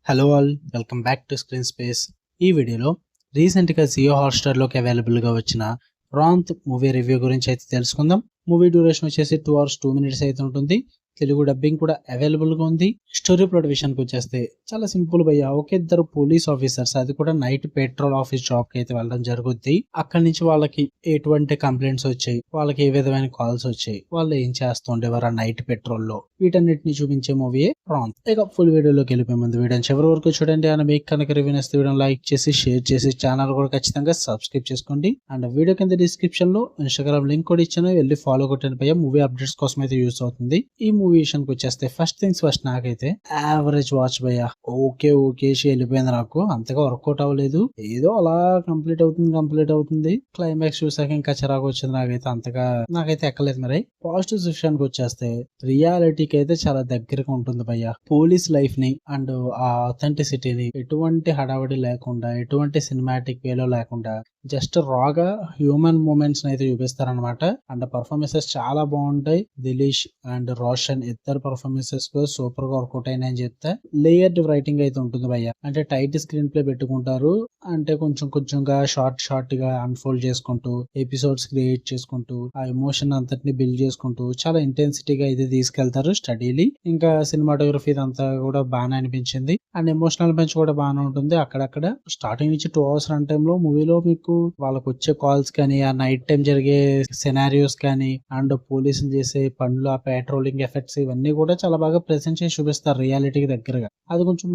Hello all, welcome back to screen space. ఈ వీడియోలో రీసెంట్గా జియో హాట్స్టార్లోకి అవైలబుల్గా వచ్చిన ప్రాంత్ మూవీ రివ్యూ గురించి అయితే తెలుసుకుందాం. మూవీ డ్యూరేషన్ వచ్చేసి 2 hours 2 minutes అయితే ఉంటుంది. తెలుగు డబ్బింగ్ కూడా అవైలబుల్గా ఉంది. స్టోరీ ప్లాట్ విషయానికి వచ్చేస్తే చాలా సింపుల్ భయ్య. ఒక ఇద్దరు పోలీస్ ఆఫీసర్స్, అది కూడా నైట్ పెట్రోల్ ఆఫీస్ జాబ్ కి అయితే వెళ్ళడం జరుగుద్ది. అక్కడి నుంచి వాళ్ళకి ఎటువంటి కంప్లైంట్స్ వచ్చాయి, వాళ్ళకి ఏ విధమైన కాల్స్ వచ్చాయి, వాళ్ళు ఏం చేస్తూ ఉండేవారు ఆ నైట్ పెట్రోల్ లో, వీటన్నిటిని చూపించే మూవీయే ప్రాంత్. ఇక ఫుల్ వీడియోలోకి వెళ్ళిపోయే ముందు వీడియోని చివరి వరకు చూడండి. అండ్ మీకు కనుక రివ్యూ నచ్చితే వీడియోని లైక్ చేసి షేర్ చేసి ఛానల్ కూడా ఖచ్చితంగా సబ్స్క్రైబ్ చేసుకోండి. అండ్ వీడియో కింద డిస్క్రిప్షన్ లో ఇన్స్టాగ్రామ్ లింక్ కూడా ఇచ్చాను, వెళ్ళి ఫాలో కొట్టండి భయ్య. మూవీ అప్డేట్స్ కోసం అయితే యూస్ అవుతుంది. ఈ మూవీ విషయానికి వచ్చేస్తే ఫస్ట్ థింగ్స్ ఫస్ట్, నాకైతే యావరేజ్ వాచ్ భయ్య. ఓకే వెళ్ళిపోయింది. నాకు అంతగా వర్కౌట్ అవ్వలేదు. ఏదో అలా కంప్లీట్ అవుతుంది. క్లైమాక్స్ చూసాక ఇంకా చిరాకు వచ్చింది. నాకైతే ఎక్కలేదు. మరి పాజిటివ్స్ విషయానికి వచ్చేస్తే రియాలిటీకి అయితే చాలా దగ్గరగా ఉంటుంది భయ్య. పోలీస్ లైఫ్ ని అండ్ ఆ అథెంటిసిటీని ఎటువంటి హడావడి లేకుండా, ఎటువంటి సినిమాటిక్ వేలో లేకుండా జస్ట్ రాగా హ్యూమన్ మూమెంట్స్ అయితే చూపిస్తారనమాట. అండ్ పర్ఫార్మెన్సెస్ చాలా బాగుంటాయి. దిలీష్ అండ్ రోషన్ ఇద్దరు పర్ఫార్మెన్సెస్ సూపర్ గా వర్కౌట్ అయినాయని చెప్తే లేయర్డ్ రైటింగ్ అయితే ఉంటుంది భయ్య. అంటే టైట్ స్క్రీన్ ప్లే పెట్టుకుంటారు. అంటే కొంచెంగా షార్ట్ గా అన్ఫోల్డ్ చేసుకుంటూ, ఎపిసోడ్స్ క్రియేట్ చేసుకుంటూ, ఆ ఎమోషన్ అంతటిని బిల్డ్ చేసుకుంటూ చాలా ఇంటెన్సిటీగా అయితే తీసుకెళ్తారు స్టడీలీ. ఇంకా సినిమాటోగ్రఫీ ఇదంతా కూడా బాగానే అనిపించింది. అండ్ ఎమోషనల్ బెంచ్ కూడా బాగానే ఉంటుంది. అక్కడక్కడ స్టార్టింగ్ నుంచి 2 hours రన్ టైమ్ లో మూవీలో మీకు వాళ్ళకు వచ్చే కాల్స్ కానీ, ఆ నైట్ టైం జరిగే సినారియోస్ కానీ, అండ్ పోలీసులు చేసే పనులు, ఆ పెట్రోలింగ్ ఎఫెక్ట్స్, ఇవన్నీ కూడా చాలా బాగా ప్రెజెంట్ చేసి చూపిస్తారు రియాలిటీకి దగ్గరగా. అది కొంచెం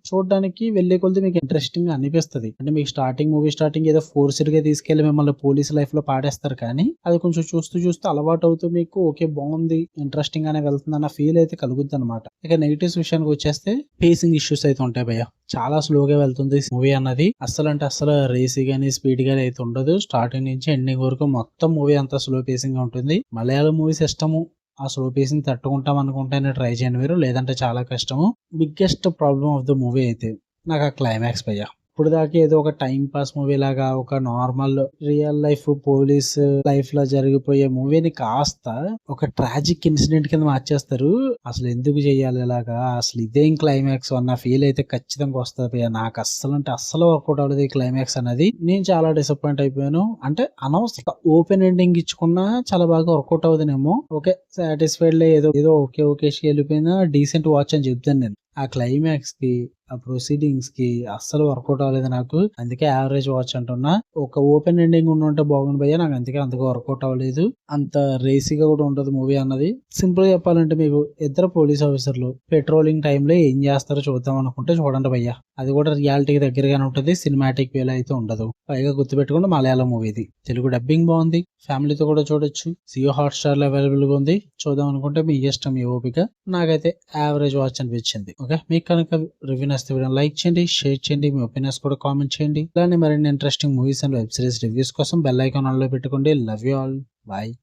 చూడడానికి వెళ్లే కొద్ది మీకు ఇంట్రెస్టింగ్ గా అనిపిస్తుంది. అంటే మీకు మూవీ స్టార్టింగ్ ఏదో ఫోర్స్డ్ గా తీసుకెళ్లి మిమ్మల్ని పోలీస్ లైఫ్ లో పాడేస్తారు, కానీ అది కొంచెం చూస్తూ అలవాటు అవుతూ మీకు ఓకే బాగుంది, ఇంట్రెస్టింగ్ గానే వెళ్తుంది అన్న ఫీల్ అయితే కలుగుద్ది అనమాట. ఇక నెగిటివ్స్ విషయానికి వచ్చేస్తే పేసింగ్ ఇష్యూస్ అయితే ఉంటాయి భయ్య. చాలా స్లోగా వెళ్తుంది మూవీ అన్నది. అస్సలు రేసీ గానీ స్పీడ్ గానీ అయితే ఉండదు. స్టార్టింగ్ నుంచి ఎండింగ్ వరకు మొత్తం మూవీ అంతా స్లో పేసింగ్ ఉంటుంది. మలయాళం మూవీస్ ఇష్టము, ఆ స్లో పేసింగ్ తట్టుకుంటాం అనుకుంటేనే ట్రై చేయండి మీరు, లేదంటే చాలా కష్టము. Biggest problem of the movie అయితే నాకు ఆ క్లైమాక్స్ భయ్య. ఇప్పుడు దాకా ఏదో ఒక టైం పాస్ మూవీ లాగా, ఒక normal real life police life లో జరిగిపోయే మూవీని కాస్త ఒక ట్రాజిక్ ఇన్సిడెంట్ కింద మార్చేస్తారు. అసలు ఎందుకు చెయ్యాలి ఇలాగా, అసలు ఇదేం క్లైమాక్స్ అన్న ఫీల్ అయితే ఖచ్చితంగా వస్తుంది. నాకు అస్సలు వర్కౌట్ అవ్వలేదు ఈ క్లైమాక్స్ అనేది. నేను చాలా డిసప్పాయింట్ అయిపోయాను. అంటే అనవసరం ఓపెన్ ఎండింగ్ ఇచ్చుకున్నా చాలా బాగా వర్కౌట్ అవుతుందేమో. ఓకే సాటిస్ఫైడ్ లే, ఏదో ఓకే వెళ్ళిపోయినా డీసెంట్ వాచ్ అని చెప్తాను నేను. ఆ క్లైమాక్స్ కి, ఆ ప్రొసీడింగ్స్ కి అస్సలు వర్కౌట్ అవ్వలేదు నాకు. అందుకే యావరేజ్ వాచ్ అంటున్నా. ఒక ఓపెన్ ఎండింగ్ ఉంటే బాగుంది భయ్య. నాకు అంతగా వర్కౌట్ అవ్వలేదు. అంత రేసీగా కూడా ఉంటది మూవీ అన్నది. సింపుల్ గా చెప్పాలంటే, మీకు ఇద్దరు పోలీస్ ఆఫీసర్లు పెట్రోలింగ్ టైంలో ఏం చేస్తారో చూద్దాం అనుకుంటే చూడండి భయ్య. అది కూడా రియాలిటీకి దగ్గరగానే ఉంటుంది, సినిమాటిక్ వేలో అయితే ఉండదు. పైగా గుర్తుపెట్టుకుంటే మలయాళం మూవీ ఇది. తెలుగు డబ్బింగ్ బాగుంది, ఫ్యామిలీతో కూడా చూడొచ్చు. జియో హాట్స్టార్ లో అవైలబుల్ గా ఉంది. చూద్దాం అనుకుంటే మీ ఇష్టం, మీ ఓపిక. నాకైతే యావరేజ్ వాచ్ అనిపించింది. ఓకే, మీకు కనుక రివ్యూ నచ్చితే వీడియో లైక్ చేయండి, షేర్ చేయండి, మీ ఒపీనియన్స్ కూడా కామెంట్ చేయండి. ఇలానే మరిన్ని interesting movies and web series reviews కోసం బెల్ ఐకాన్ ఆన్ లో పెట్టుకోండి. Love you all, bye.